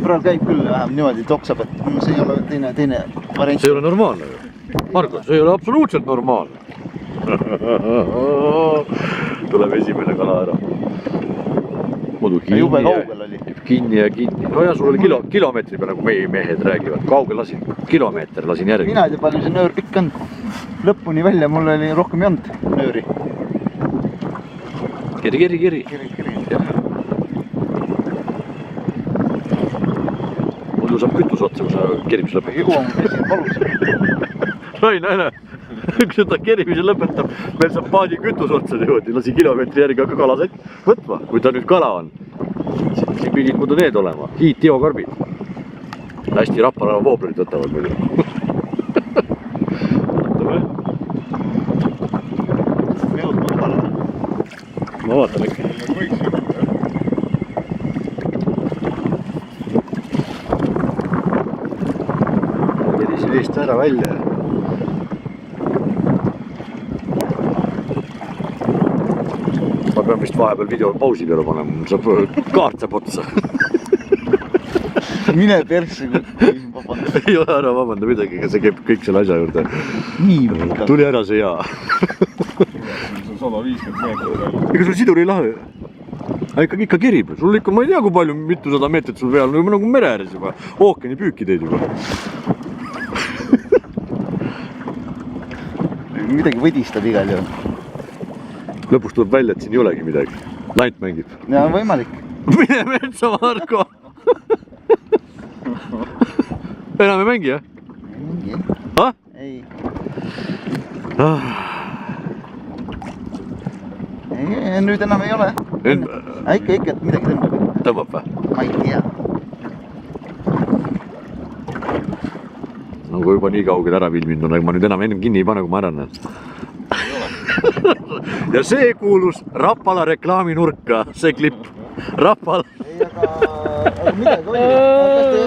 praegu käib küll vähem niimoodi toksab, et see ei ole teine variant. See ei ole normaalne ju. Marko, see ei ole absoluutselt normaalne. Tuleb esimene kala ära. Muidu jube kaugel oli. Kinni ja kinni. No ja sul oli kilomeetri peale, nagu meie mehed räägivad. Kaugel lasin? Kilomeeter lasin järgi. Mina ei tea, palju see nöör pikk on. Lõpuni välja, mul oli rohkem ei olnud nööri. Kiri. Muidu saab kütus otsa, kui sa kerimise lõpetad. Jõuame siin palus. Näe. Kui ta kerimise lõpetab, meil saab paadi kütus otsa niimoodi. Lasi kilomeetri järgi hakka kalasett võtma, kui ta nüüd kala on. Siin pidid muidu need olema. Hiid-tiokarbid. Hästi Rapala vooblerid võtavad muidu. Ma vaatan ikka. Kerisi veest ära välja. Ma pean vist vahepeal video pausi peale panema, kaart saab otsa. Mine persse, kui vabanda. Ei ole ära vabanda midagi, see käib kõik selle asja juurde. Nii. Tuli ära see jaa. See on 150 meetrit. Ega sul sidur ei lahe? Ikka kerib. Sul ikka, ma ei tea, kui palju, mitu 100 meetrit sul peal, nagu mere ääres juba. Ookeani püüki teed juba. Midagi võdistad igal juhul. Lõpus tuleb välja, et siin ei olegi midagi. Lant mängib. Ja võimalik. Mine metsa, Marko! Enam ei mängi, jah? Ei mängi. Ah? Ei. Nüüd enam ei ole. Ikka, et midagi tõmbab. Tõmbab või? Ma ei tea. No kui juba nii kaugel ära filminud on, aga ma nüüd enam kinni ei pane, kui ma ära näen. Ja see kuulus Rapala reklaaminurka, see klipp. Rapal. Ei, aga midagi oli.